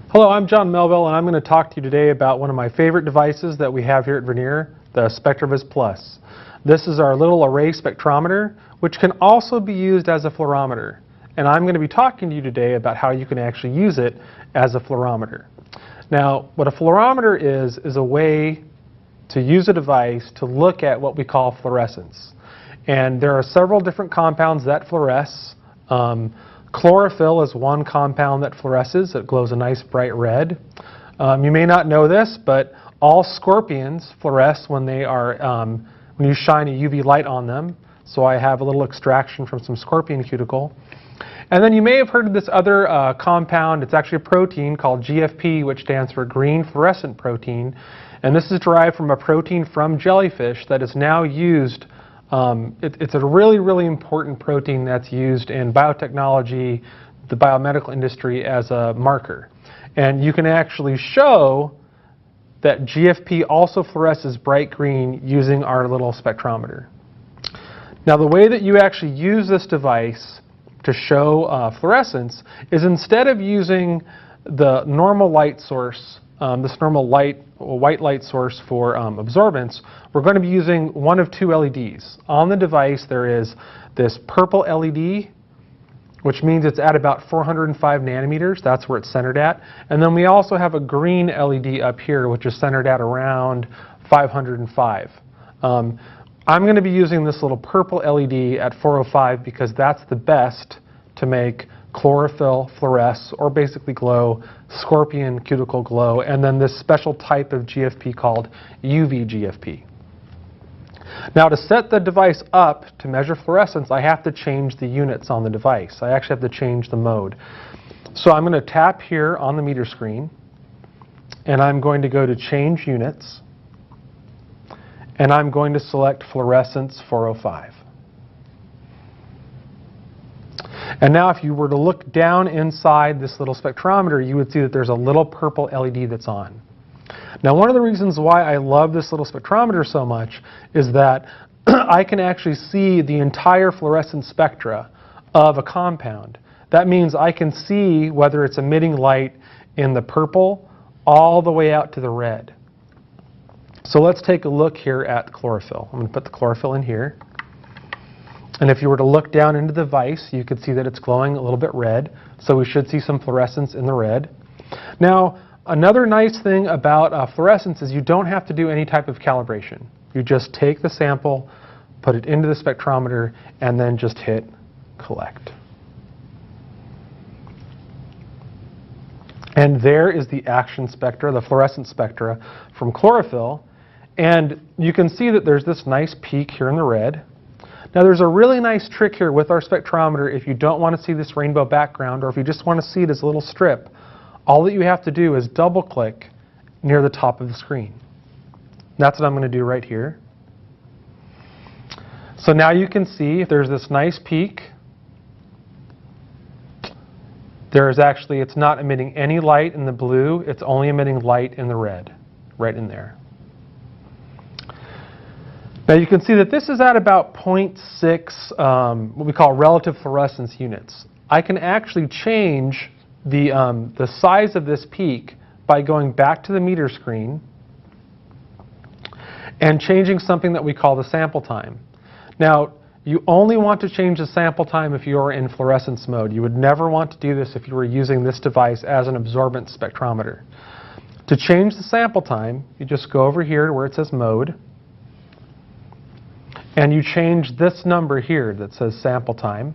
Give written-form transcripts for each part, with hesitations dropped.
Hello, I'm John Melville, and I'm going to talk to you today about one of my favorite devices that we have here at Vernier, the SpectroVis Plus. This is our little array spectrometer, which can also be used as a fluorometer. And I'm going to be talking to you today about how you can actually use it as a fluorometer. Now, what a fluorometer is a way to use a device to look at what we call fluorescence. And there are several different compounds that fluoresce. Chlorophyll is one compound that fluoresces. It glows a nice bright red. You may not know this, but all scorpions fluoresce when they are when you shine a UV light on them. So I have a little extraction from some scorpion cuticle. And then you may have heard of this other compound. It's actually a protein called GFP, which stands for green fluorescent protein. And this is derived from a protein from jellyfish that is now used. It's a really, really important protein that's used in biotechnology, the biomedical industry, as a marker. And you can actually show that GFP also fluoresces bright green using our little spectrometer. Now, the way that you actually use this device to show fluorescence is instead of using the normal light source, this normal white light source for absorbance, we're going to be using one of two LEDs. On the device there is this purple LED, which means it's at about 405 nanometers. That's where it's centered at. And then we also have a green LED up here, which is centered at around 505. I'm going to be using this little purple LED at 405 because that's the best to make chlorophyll fluoresce, or basically glow, scorpion cuticle glow, and then this special type of GFP called UV GFP. Now, to set the device up to measure fluorescence, I have to change the units on the device. I actually have to change the mode. So I'm going to tap here on the meter screen, and I'm going to go to Change Units, and I'm going to select Fluorescence 405. And now if you were to look down inside this little spectrometer, you would see that there's a little purple LED that's on. Now, one of the reasons why I love this little spectrometer so much is that I can actually see the entire fluorescent spectra of a compound. That means I can see whether it's emitting light in the purple all the way out to the red. So let's take a look here at chlorophyll. I'm going to put the chlorophyll in here. And if you were to look down into the device, you could see that it's glowing a little bit red. So we should see some fluorescence in the red. Now, another nice thing about fluorescence is you don't have to do any type of calibration. You just take the sample, put it into the spectrometer, and then just hit collect. And there is the action spectra, the fluorescent spectra from chlorophyll. And you can see that there's this nice peak here in the red. Now, there's a really nice trick here with our spectrometer. If you don't want to see this rainbow background, or if you just want to see it as a little strip, all that you have to do is double-click near the top of the screen. That's what I'm going to do right here. So now you can see if there's this nice peak. There's actually, it's not emitting any light in the blue. It's only emitting light in the red, right in there. Now you can see that this is at about 0.6, what we call relative fluorescence units. I can actually change the size of this peak by going back to the meter screen and changing something that we call the sample time. Now, you only want to change the sample time if you're in fluorescence mode. You would never want to do this if you were using this device as an absorbance spectrometer. To change the sample time, you just go over here to where it says Mode, and you change this number here that says sample time.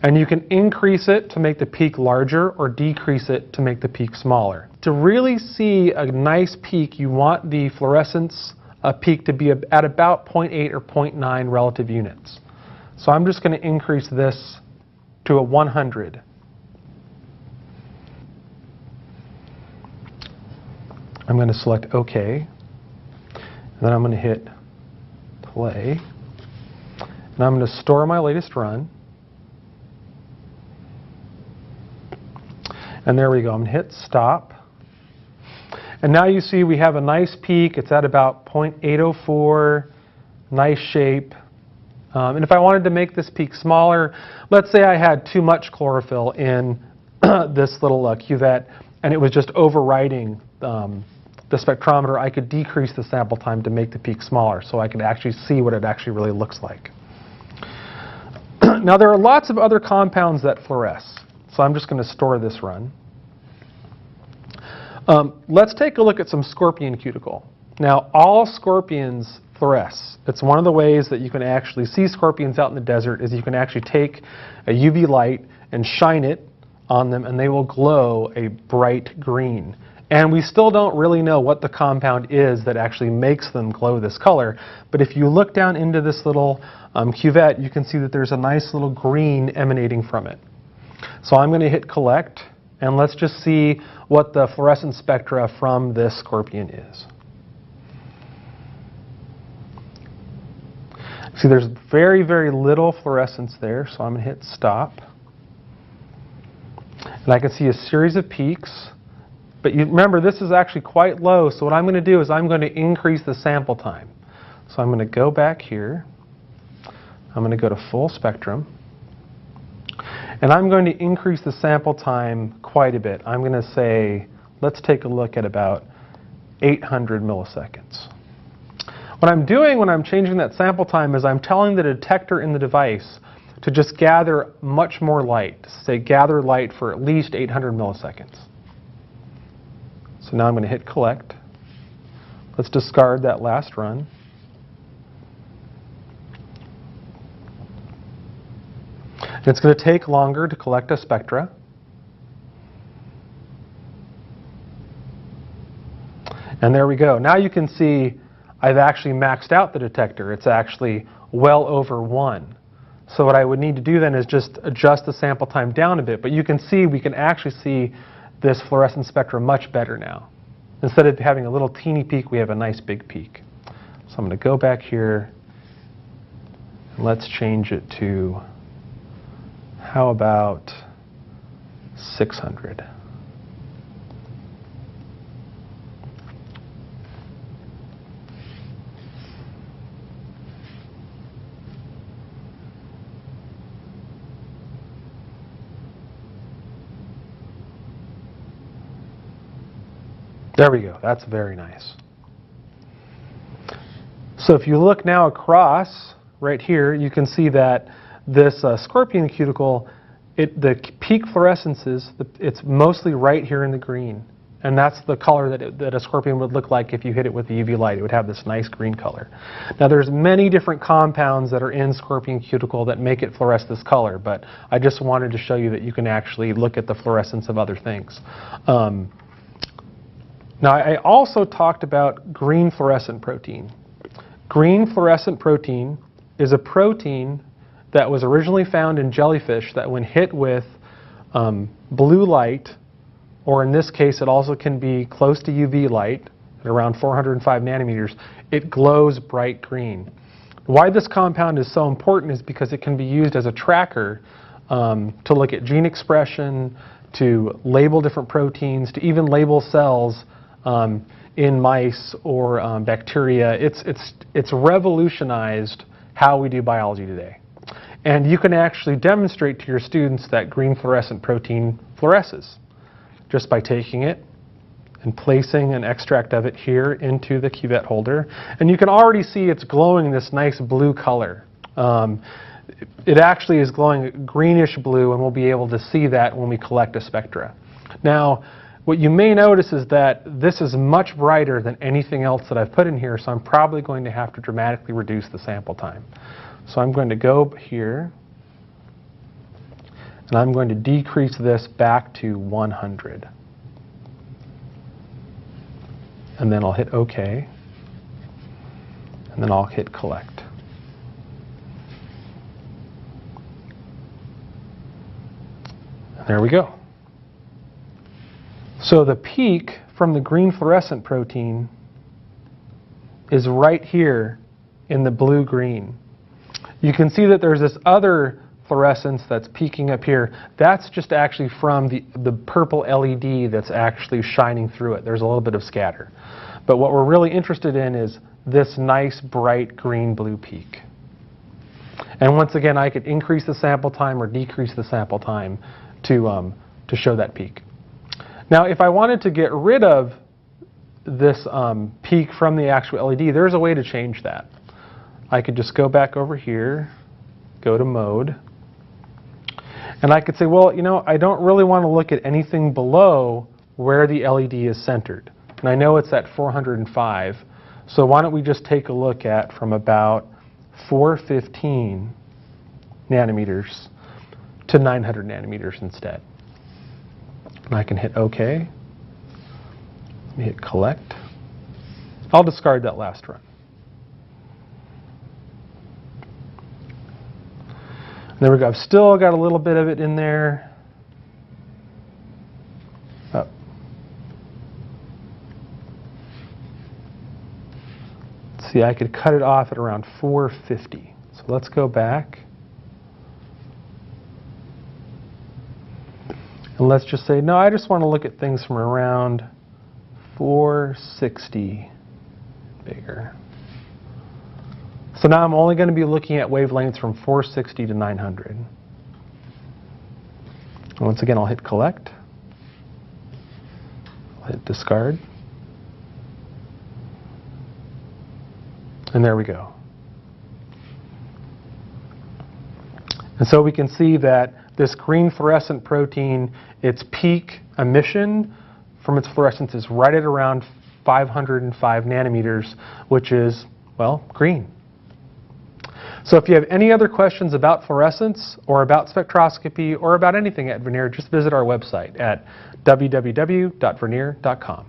And you can increase it to make the peak larger or decrease it to make the peak smaller. To really see a nice peak, you want the fluorescence peak to be at about 0.8 or 0.9 relative units. So I'm just going to increase this to a 100. I'm going to select OK. And then I'm going to hit play. And I'm going to store my latest run. And there we go. I'm going to hit stop. And now you see we have a nice peak. It's at about 0.804. Nice shape. And if I wanted to make this peak smaller, let's say I had too much chlorophyll in this little cuvette, and it was just overwriting the spectrometer, I could decrease the sample time to make the peak smaller so I could actually see what it actually really looks like. Now there are lots of other compounds that fluoresce, so I'm just going to store this run. Let's take a look at some scorpion cuticle. Now all scorpions fluoresce. It's one of the ways that you can actually see scorpions out in the desert is you can actually take a UV light and shine it on them and they will glow a bright green. And we still don't really know what the compound is that actually makes them glow this color. But if you look down into this little cuvette, you can see that there's a nice little green emanating from it. So I'm going to hit collect, and let's just see what the fluorescence spectra from this scorpion is. See, there's very, very little fluorescence there, so I'm going to hit stop. And I can see a series of peaks. But you remember, this is actually quite low, so what I'm going to do is I'm going to increase the sample time. So I'm going to go back here. I'm going to go to full spectrum. And I'm going to increase the sample time quite a bit. I'm going to say, let's take a look at about 800 milliseconds. What I'm doing when I'm changing that sample time is I'm telling the detector in the device to just gather much more light. Say gather light for at least 800 milliseconds. So now I'm going to hit collect. Let's discard that last run. It's going to take longer to collect a spectra. And there we go. Now you can see I've actually maxed out the detector. It's actually well over 1. So what I would need to do then is just adjust the sample time down a bit. But you can see we can actually see this fluorescence spectrum much better now. Instead of having a little teeny peak, we have a nice big peak. So I'm going to go back here. And let's change it to, how about 600? There we go. That's very nice. So if you look now across, right here, you can see that this scorpion cuticle, the peak fluorescences, it's mostly right here in the green. And that's the color that a scorpion would look like if you hit it with the UV light. It would have this nice green color. Now there's many different compounds that are in scorpion cuticle that make it fluoresce this color, but I just wanted to show you that you can actually look at the fluorescence of other things. Now, I also talked about green fluorescent protein. Green fluorescent protein is a protein that was originally found in jellyfish that when hit with blue light, or in this case it also can be close to UV light, at around 405 nanometers, it glows bright green. Why this compound is so important is because it can be used as a tracker to look at gene expression, to label different proteins, to even label cells in mice or bacteria. It's revolutionized how we do biology today. And you can actually demonstrate to your students that green fluorescent protein fluoresces just by taking it and placing an extract of it here into the cuvette holder. And you can already see it's glowing this nice blue color. It actually is glowing greenish blue, and we'll be able to see that when we collect a spectra. Now, what you may notice is that this is much brighter than anything else that I've put in here, so I'm probably going to have to dramatically reduce the sample time. So I'm going to go here, and I'm going to decrease this back to 100. And then I'll hit OK, and then I'll hit collect. And there we go. So the peak from the green fluorescent protein is right here in the blue-green. You can see that there's this other fluorescence that's peaking up here. That's just actually from the purple LED that's actually shining through it. There's a little bit of scatter. But what we're really interested in is this nice bright green-blue peak. And once again, I could increase the sample time or decrease the sample time to show that peak. Now, if I wanted to get rid of this peak from the actual LED, there's a way to change that. I could just go back over here, go to mode, and I could say, well, you know, I don't really want to look at anything below where the LED is centered. And I know it's at 405, so why don't we just take a look at from about 415 nanometers to 900 nanometers instead. And I can hit OK. Let me hit collect. I'll discard that last run. There we go. I've still got a little bit of it in there. Oh. See, I could cut it off at around 450. So let's go back. And let's just say, no, I just want to look at things from around 460 bigger. So now I'm only going to be looking at wavelengths from 460 to 900. And once again, I'll hit collect. I'll hit discard. And there we go. And so we can see that this green fluorescent protein, its peak emission from its fluorescence is right at around 505 nanometers, which is, well, green. So if you have any other questions about fluorescence or about spectroscopy or about anything at Vernier, just visit our website at www.vernier.com.